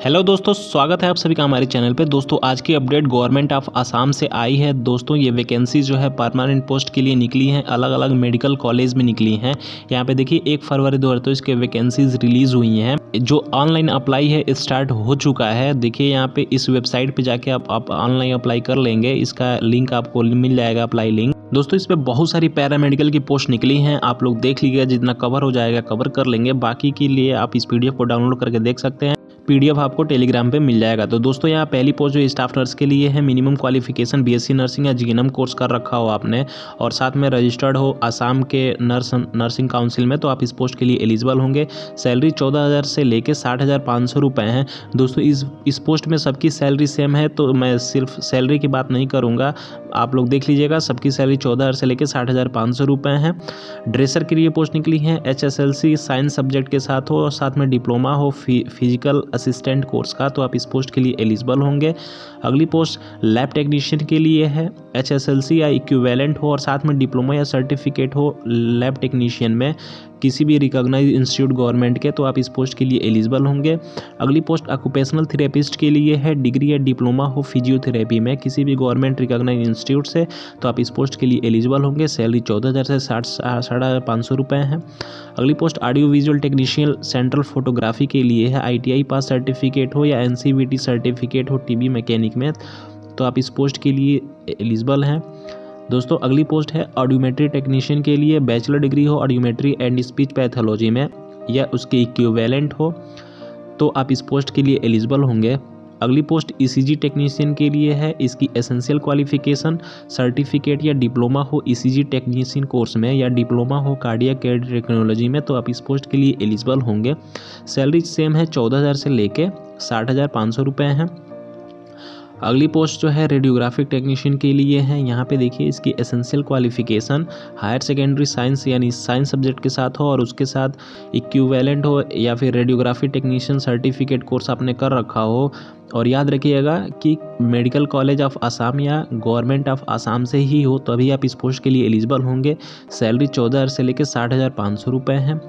Hello दोस्तों, स्वागत है आप सभी का हमारे चैनल पे। दोस्तों आज की अपडेट गवर्नमेंट ऑफ असम से आई है। दोस्तों ये वैकेंसी जो है परमानेंट पोस्ट के लिए निकली हैं, अलग अलग मेडिकल कॉलेज में निकली हैं। यहाँ पे देखिए 1 फरवरी 2023 के वैकेंसीज रिलीज़ हुई हैं। जो ऑनलाइन अप्लाई है स्टार्ट हो चुका है। देखिए यहाँ पे इस वेबसाइट पे जाके आप ऑनलाइन अप्लाई कर लेंगे। इसका लिंक आपको मिल जाएगा, अप्लाई लिंक। दोस्तों इस पे बहुत सारी पैरामेडिकल की पोस्ट निकली हैं, आप लोग देख लीजिएगा। जितना कवर हो जाएगा कवर कर लेंगे, बाकी के लिए आप इस पीडीएफ को डाउनलोड करके देख सकते हैं। पीडीएफ आपको टेलीग्राम पे मिल जाएगा। तो दोस्तों यहाँ पहली पोस्ट जो स्टाफ नर्स के लिए है, मिनिमम क्वालिफिकेशन बीएससी नर्सिंग या जीएनएम कोर्स कर रखा हो आपने और साथ में रजिस्टर्ड हो आसाम के नर्सिंग काउंसिल में, तो आप इस पोस्ट के लिए एलिजिबल होंगे। सैलरी 14,000 से लेके 60,500 रुपये हैं। दोस्तों इस पोस्ट में सबकी सैलरी सेम है, तो मैं सिर्फ सैलरी की बात नहीं करूँगा, आप लोग देख लीजिएगा। सबकी सैलरी 14,000 से लेकर 60,500 रुपये हैं। ड्रेसर के लिए पोस्ट निकली है, HSLC साइंस सब्जेक्ट के साथ हो और साथ में डिप्लोमा हो फिजिकल असिस्टेंट कोर्स का, तो आप इस पोस्ट के लिए एलिजिबल होंगे। अगली पोस्ट लैब टेक्नीशियन के लिए है, HSLC या इक्विवेलेंट हो और साथ में डिप्लोमा या सर्टिफिकेट हो लैब टेक्नीशियन में किसी भी रिकॉग्नाइज इंस्टीट्यूट गवर्नमेंट के, तो आप इस पोस्ट के लिए एलिजिबल होंगे। अगली पोस्ट ऑक्यूपेशनल थेरेपिस्ट के लिए है, डिग्री या डिप्लोमा हो फिजियोथेरेपी में किसी भी गवर्नमेंट रिकॉग्नाइज इंस्टीट्यूट से, तो आप इस पोस्ट के लिए एलिजिबल होंगे। सैलरी 14,000 से 60,500 रुपये हैं। अगली post audio visual technician central photography के लिए है, ITI पास सर्टिफिकेट हो या NCVT सर्टिफिकेट हो टीबी मैकेनिक में, तो आप इस पोस्ट के लिए एलिजिबल हैं। दोस्तों अगली पोस्ट है ऑडियोमेट्री टेक्नीशियन के लिए, बैचलर डिग्री हो ऑडियोमेट्री एंड स्पीच पैथोलॉजी में या उसके इक्विवेलेंट हो, तो आप इस पोस्ट के लिए एलिजिबल होंगे। अगली पोस्ट ECG टेक्नीशियन के लिए है, इसकी एसेंशियल क्वालिफिकेशन सर्टिफिकेट या डिप्लोमा हो ECG टेक्नीशियन कोर्स में या डिप्लोमा हो कार्डियक टेक्नोलॉजी में, तो आप इस पोस्ट के लिए एलिजिबल होंगे। सैलरी सेम है, 14,000 से लेके 60,500 रुपये हैं। अगली पोस्ट जो है रेडियोग्राफिक टेक्नीशियन के लिए है। यहाँ पे देखिए इसकी essential qualification higher secondary science यानी साइंस सब्जेक्ट के साथ हो और उसके साथ इक्विवेलेंट हो या फिर रेडियोग्राफी टेक्नीशियन सर्टिफिकेट कोर्स आपने कर रखा हो। और याद रखिएगा कि मेडिकल कॉलेज ऑफ आसाम या गवर्नमेंट ऑफ आसाम से ही हो, तभी आप इस पोस्ट के लिए एलिजिबल होंगे। सैलरी 14,000 से लेकर 60,500 रुपये हैं।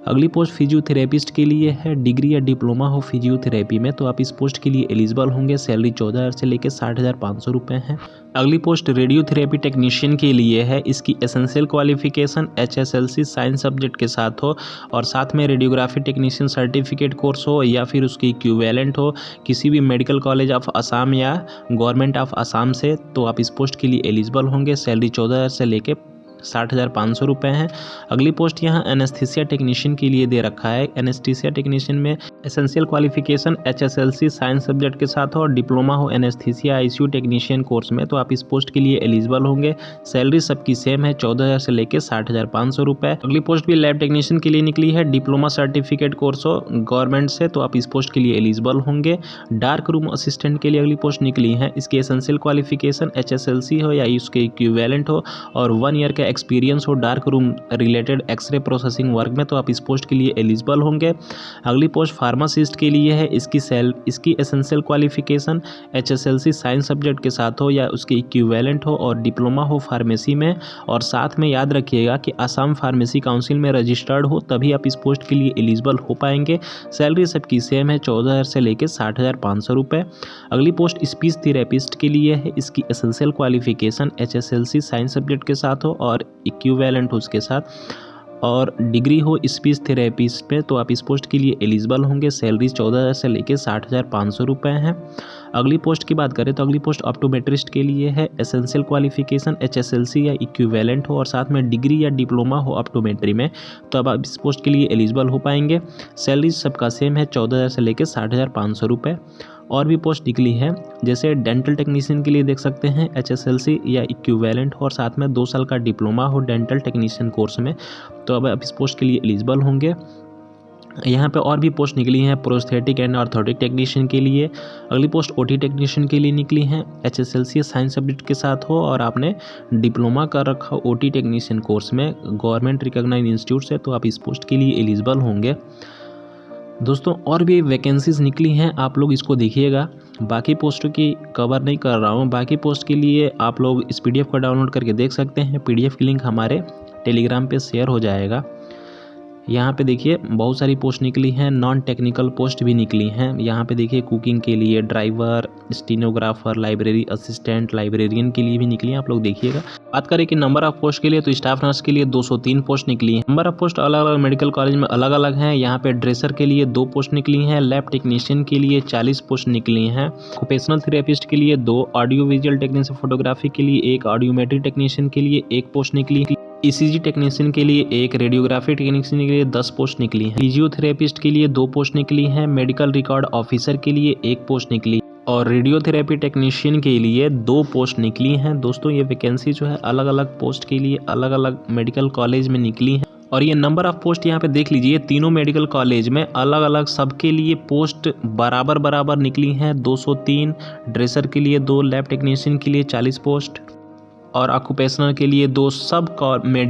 अगली पोस्ट फिजियोथेरेपिस्ट के लिए है, डिग्री या डिप्लोमा हो फिजियोथेरेपी में, तो आप इस पोस्ट के लिए एलिजिबल होंगे। सैलरी 14,000 से लेकर 60,500 रुपये हैं। अगली पोस्ट रेडियोथेरेपी टेक्नीशियन के लिए है, इसकी essential qualification HSLC science subject के साथ हो और साथ में रेडियोग्राफी टेक्नीशियन सर्टिफिकेट कोर्स हो या फिर उसकी इक्विवेलेंट हो किसी भी मेडिकल कॉलेज ऑफ आसाम या गवर्नमेंट ऑफ आसाम से, तो आप इस पोस्ट के लिए एलिजिबल होंगे। सैलरी 14,000 से लेके 60,500 रुपये हैं। अगली पोस्ट यहाँ एनेस्थीसिया टेक्नीशियन के लिए दे रखा है। एनेस्थीसिया टेक्नीशियन में essential qualification HSLC science subject के साथ हो और डिप्लोमा हो एनेस्थीसिया ICU टेक्नीशियन कोर्स में, तो आप इस पोस्ट के लिए एलिजिबल होंगे। सैलरी सबकी सेम है, 14,000 से लेकर 60,500 रुपये। अगली पोस्ट भी लैब टेक्नीशियन के लिए निकली है, डिप्लोमा सर्टिफिकेट कोर्स हो गवर्नमेंट से, तो आप इस पोस्ट के लिए एलिजिबल होंगे। डार्क रूम असिस्टेंट के लिए अगली पोस्ट निकली है, इसकी एसेंशियल क्वालिफिकेशन HSLC हो या उसके इक्विवेलेंट हो और 1 ईयर का एक्सपीरियंस हो dark room related x-ray processing work में, तो आप इस पोस्ट के लिए एलिजिबल होंगे। अगली पोस्ट फार्मासिस्ट के लिए है, इसकी essential qualification HSLC science subject के साथ हो या उसके इक्विवेलेंट हो और डिप्लोमा हो फार्मेसी में और साथ में याद रखिएगा कि असम फार्मेसी काउंसिल में रजिस्टर्ड हो, तभी आप इस पोस्ट के लिए एलिजिबल हो पाएंगे। सैलरी सबकी सेम है, 14,000 से लेकर 60,500 रुपये। अगली पोस्ट स्पीच थेरेपिस्ट के लिए है, इसकी essential qualification HSLC science subject के साथ हो और इक्विवेलेंट हो उसके साथ और डिग्री हो स्पीच थेरेपिस्ट पे, तो आप इस पोस्ट के लिए एलिजिबल होंगे। सैलरी 14,000 से लेकर 60,500 रुपये हैं। अगली पोस्ट की बात करें तो अगली पोस्ट ऑप्टोमेट्रिस्ट के लिए है, एसेंशियल क्वालिफिकेशन HSLC या इक्विवेलेंट हो और साथ में डिग्री या डिप्लोमा हो ऑप्टोमेट्री में, तो अब आप इस पोस्ट के लिए एलिजिबल हो पाएंगे। सैलरी सबका सेम है, 14,000 से लेकर 60,500 रुपये। और भी पोस्ट निकली है, जैसे डेंटल टेक्नीशियन के लिए देख सकते हैं, HSLC या इक्विवेलेंट हो और साथ में 2 साल का डिप्लोमा हो डेंटल टेक्नीशियन कोर्स में, तो अब आप इस पोस्ट के लिए एलिजिबल होंगे। यहाँ पे और भी पोस्ट निकली हैं प्रोस्थेटिक एंड ऑर्थोटिक टेक्नीशियन के लिए। अगली पोस्ट OT टेक्नीशियन के लिए निकली हैं, HSLC साइंस सब्जेक्ट के साथ हो और आपने डिप्लोमा कर रखा OT टेक्नीशियन कोर्स में गवर्नमेंट रिकॉग्नाइज्ड इंस्टीट्यूट से, तो आप इस पोस्ट के लिए एलिजिबल होंगे। दोस्तों और भी वैकेंसीज निकली हैं, आप लोग इसको देखिएगा। बाकी पोस्टों की कवर नहीं कर रहा हूँ, बाकी पोस्ट के लिए आप लोग इस PDF को डाउनलोड करके देख सकते हैं। PDF की लिंक हमारे टेलीग्राम पे शेयर हो जाएगा। यहाँ पे देखिए बहुत सारी पोस्ट निकली हैं, नॉन टेक्निकल पोस्ट भी निकली हैं। यहाँ पे देखिए कुकिंग के लिए driver, stenographer, library assistant, librarian के लिए भी निकली हैं, आप लोग देखिएगा। बात करें कि नंबर ऑफ पोस्ट के लिए, तो स्टाफ नर्स के लिए 203 पोस्ट निकली हैं। नंबर ऑफ पोस्ट अलग अलग मेडिकल कॉलेज में अलग अलग हैं। यहाँ पे ड्रेसर के लिए 2 पोस्ट निकली हैं, लैब टेक्नीशियन के लिए 40 पोस्ट निकली हैं, ऑक्यूपेशनल थेरेपिस्ट के लिए 2, ऑडियो विजुअल टेक्नीशियन फोटोग्राफी के लिए 1, ऑडियोमेट्री टेक्नीशियन के लिए 1 पोस्ट निकली, ईसीजी टेक्नीशियन के लिए 1, रेडियोग्राफी टेक्नीशियन के लिए 10 पोस्ट निकली हैं, फिजियोथेरेपिस्ट के लिए 2 पोस्ट निकली हैं, मेडिकल रिकॉर्ड ऑफिसर के लिए 1 पोस्ट निकली और रेडियोथेरेपी टेक्नीशियन के लिए 2 पोस्ट निकली हैं। दोस्तों ये वैकेंसी जो है अलग अलग पोस्ट के लिए अलग अलग मेडिकल कॉलेज में निकली है और ये नंबर ऑफ पोस्ट यहाँ पे देख लीजिए, तीनों मेडिकल कॉलेज में अलग अलग सबके लिए पोस्ट बराबर निकली हैं। 203 ड्रेसर के लिए 2, लैब टेक्नीशियन के लिए 40 पोस्ट और ऑक्यूपेशनल के लिए 2।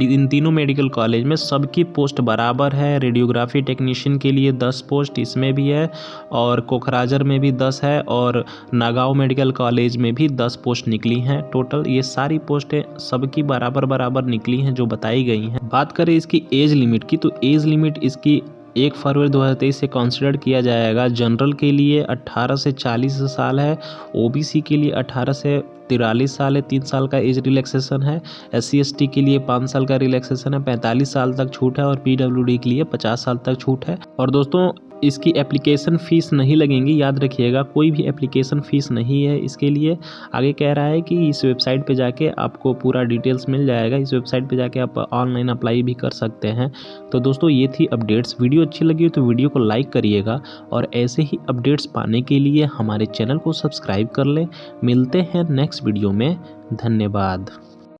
इन तीनों मेडिकल कॉलेज में सबकी पोस्ट बराबर है। रेडियोग्राफी टेक्नीशियन के लिए 10 पोस्ट इसमें भी है और कोकराझार में भी 10 है और नागांव मेडिकल कॉलेज में भी 10 पोस्ट निकली हैं। टोटल ये सारी पोस्टें सबकी बराबर निकली हैं जो बताई गई हैं। बात करें इसकी एज लिमिट की, तो एज लिमिट इसकी 1 फरवरी 2023 से कंसिडर किया जाएगा। जनरल के लिए 18 से 40 साल है, ओबीसी के लिए 18 से 43 साल है, 3 साल का एज रिलैक्सेशन है, SC ST के लिए 5 साल का रिलैक्सेशन है, 45 साल तक छूट है और PWD के लिए 50 साल तक छूट है। और दोस्तों इसकी एप्लीकेशन फ़ीस नहीं लगेंगी, याद रखिएगा, कोई भी एप्लीकेशन फ़ीस नहीं है इसके लिए। आगे कह रहा है कि इस वेबसाइट पे जाके आपको पूरा डिटेल्स मिल जाएगा, इस वेबसाइट पे जाके आप ऑनलाइन अप्लाई भी कर सकते हैं। तो दोस्तों ये थी अपडेट्स। वीडियो अच्छी लगी हो तो वीडियो को लाइक करिएगा और ऐसे ही अपडेट्स पाने के लिए हमारे चैनल को सब्सक्राइब कर लें। मिलते हैं नेक्स्ट वीडियो में, धन्यवाद।